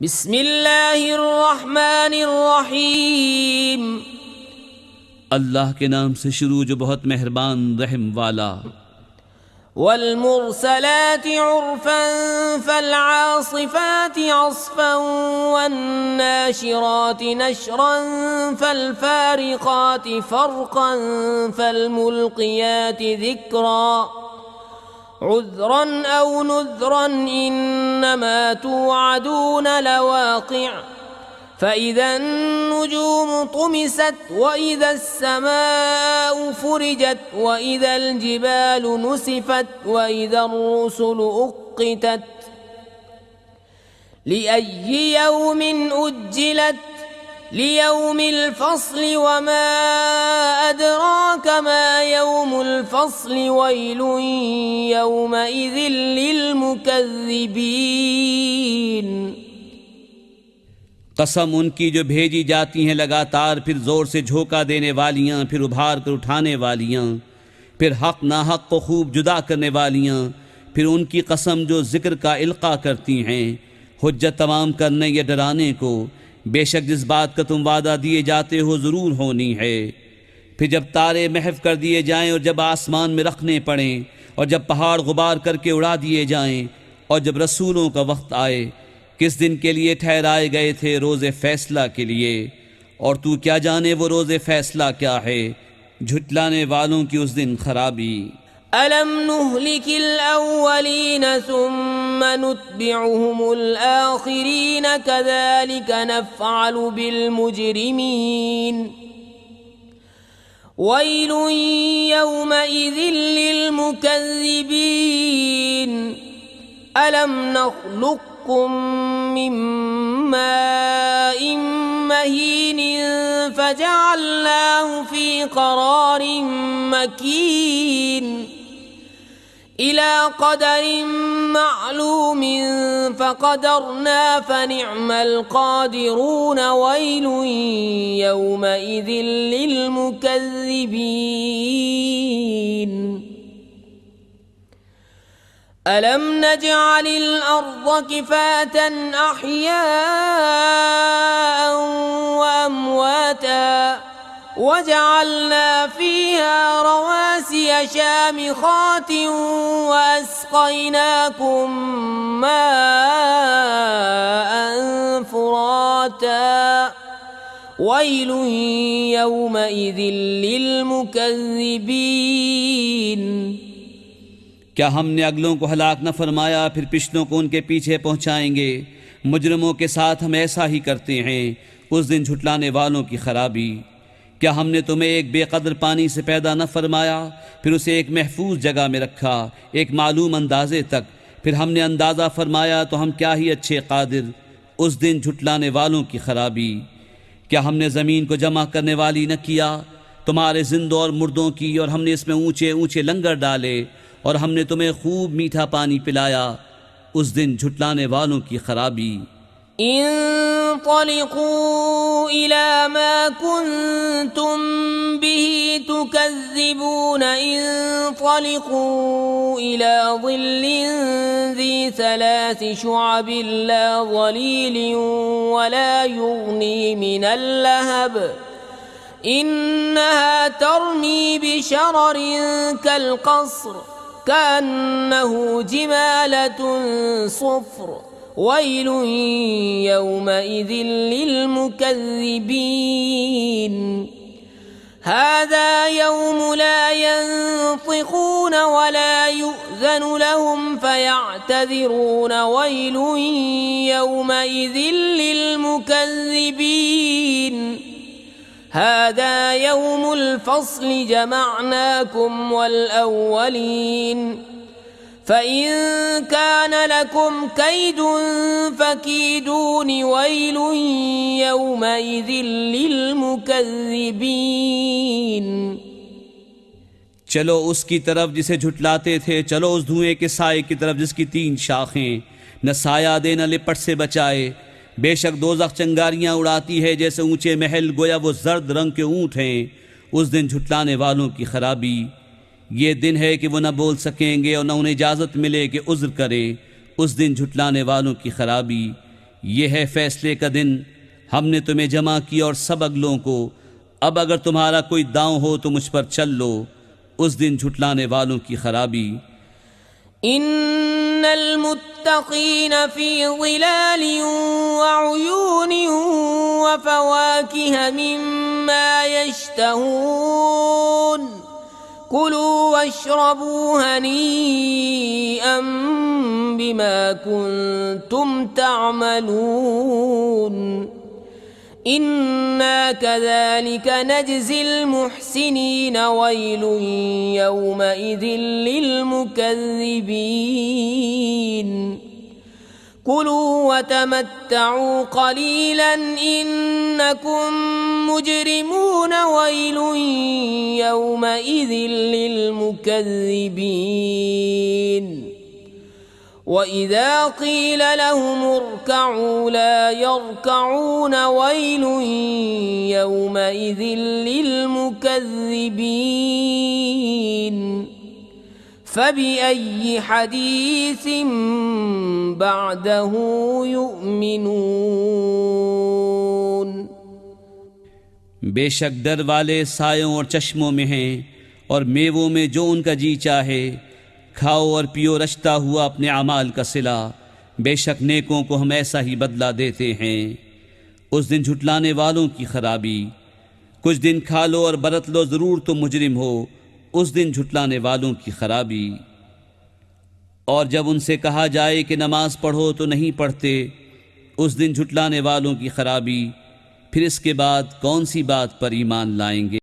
बिस्मिल्लाहिर्रहमानिर्रहीम। अल्लाह के नाम से शुरू जो बहुत मेहरबान रहम वाला। वल्मुरसलाति उर्फन फलआसिफाति अस्फन वन्नाशिराति नशरन फलफारिकाति फरक़न फलमुल्क़ियाति ज़िक्रा उज़्रन औ नुज़्रन इन्नमा तुअदून लवाक़िअ फ़इज़ा अन्नुजूम तुमिसत वइज़ा अस्समाउ फ़ुरिजत वइज़ा अलजिबालु नुसिफत वइज़ा अर्रुसुलु उक़्क़ितत लिअय्यि यौमिन उज्जिलत लियौमिल फ़स्लि वमा अदराक मा यौमुल फ़स्लि वैलुन यौमइज़िन लिलमुकज़्ज़िबीन। कसम उनकी जो भेजी जाती हैं लगातार, फिर ज़ोर से झोंका देने वालियाँ, फिर उभार कर उठाने वालियाँ, फिर हक़ नाहक़ को खूब जुदा करने वालियाँ, फिर उनकी कसम जो ज़िक्र का इल्क़ा करती हैं हुज्जत तमाम करने या डराने को। बेशक जिस बात का तुम वादा दिए जाते हो ज़रूर होनी है। फिर जब तारे महव कर दिए जाएं और जब आसमान में रखने पड़ें और जब पहाड़ गुबार करके उड़ा दिए जाएं और जब रसूलों का वक्त आए, किस दिन के लिए ठहराए गए थे? रोज़े फ़ैसला के लिए। और तू क्या जाने वो रोज़े फ़ैसला क्या है? झुटलाने वालों की उस दिन खराबी। अलम नुहलिकिल अव्वलीन सुम्मा नुत्बिउहुमुल आखिरीन कज़ालिक नफ़अलु बिल मुजरिमीन वैलुन यौमइज़िन लिलमुकज़्ज़िबीन। अलम नख़्लुक़कुम मिन माइन महीन फ़जअलनाहु फ़ी क़रारिन मकीन इला क़दरिन मअलूमिन फ़क़दरना फ़निअमल क़ादिरून वैलुन यौमइज़िन लिलमुकज़्ज़िबीन। अलम नजअलिल अर्ज़ किफ़ातन अह्याअन व अम्वाता वजअलना फ़ीहा रवासिय शामिखातिन व अस्क़यनाकुम माअन फ़ुराता वैलुन यौमइज़िन लिलमुकज़्ज़िबीन। क्या हमने अगलों को हलाक न फरमाया, फिर पिछलों को उनके पीछे पहुँचाएंगे। मुजरिमों के साथ हम ऐसा ही करते हैं उस दिन झुटलाने वालों की खराबी। क्या हमने तुम्हें एक बेकदर पानी से पैदा न फरमाया, फिर उसे एक महफूज जगह में रखा एक मालूम अंदाजे तक, फिर हमने अंदाज़ा फरमाया तो हम क्या ही अच्छे कादिर। उस दिन झुटलाने वालों की खराबी। क्या हमने ज़मीन को जमा करने वाली न किया, तुम्हारे जिंदों और मुर्दों की, और हमने इसमें ऊँचे ऊँचे लंगर डाले, और हमने तुम्हें खूब मीठा पानी पिलाया। उस दिन झुटलाने वालों की खराबी। इंतलिकू इला मा कुंतुम बिही तुकज़्ज़िबून इंतलिकू इला ज़िल्लिन ज़ी सलासी शुअबिन ला ज़लीलिन वला युग़नी मिनल लहब इन्नहा तर्मी बिशररिन कल्क़स्र कअन्नहु जिमालतुन सुफ़्र वैलुन यौमइज़िन लिलमुकज़्ज़िबीन। हाज़ा यौम ला यंतिक़ून वला युअज़नु लहुम फ़यअतज़िरून वैलुन यौमइज़िन लिलमुकज़्ज़िबीन। हाज़ा यौमुल फ़स्लि जमअनाकुम वल अव्वलीन फ़इन कान लकुम कैदुन फ़कीदूनि वैलुन यौमइज़िन लिलमुकज़्ज़िबीन। चलो उसकी तरफ जिसे झुटलाते थे, चलो उस धुएं के साए की तरफ जिसकी 3 शाखें, न साया दे न लिपट से बचाए। बेशक दोज़ख चंगारियाँ उड़ाती है जैसे ऊंचे महल, गोया वो जर्द रंग के ऊँट हैं। उस दिन झुटलाने वालों की खराबी। ये दिन है कि वो न बोल सकेंगे और न उन्हें इजाज़त मिले कि उज़्र करे। उस दिन झुटलाने वालों की खराबी। ये है फैसले का दिन, हमने तुम्हें जमा किया और सब अगलों को। अब अगर तुम्हारा कोई दांव हो तो मुझ पर चल लो। उस दिन झुटलाने वालों की खराबी। इन्नल मुत्तकीन फी ज़िलालिन व उयूनिन व फ़वाकिह मिम्मा यश्तहून कुलू वश्रबू हनीअम बिमा कुंतुम तअमलून इन्ना कज़ालिक नज्ज़िल मुहसिनीन वैलुन यौमइज़िन लिलमुकज़्ज़िबीन कुलू वतमत्तऊ क़लीलन इन्नकुम मुजरिमून वैलुन यौमइज़िन लिलमुकज़्ज़िबीन वइज़ा क़ील लहुम इरकऊ ला यरकऊन वैलुन यौमइज़िन लिलमुकज़्ज़िबीन फ़बिअय्यि हदीसिन बअदहु युमिनून। बेशक डर वाले सायों और चश्मों में हैं और मेवों में जो उनका जी चाहे। खाओ और पियो रचता हुआ अपने अमाल का सिला। बेशक नेकों को हम ऐसा ही बदला देते हैं। उस दिन झुटलाने वालों की खराबी। कुछ दिन खा लो और बरत लो, ज़रूर तुम मुजरिम हो। उस दिन झुटलाने वालों की खराबी। और जब उनसे कहा जाए कि नमाज पढ़ो तो नहीं पढ़ते, उस दिन झुटलाने वालों की खराबी। फिर इसके बाद कौन सी बात पर ईमान लाएंगे।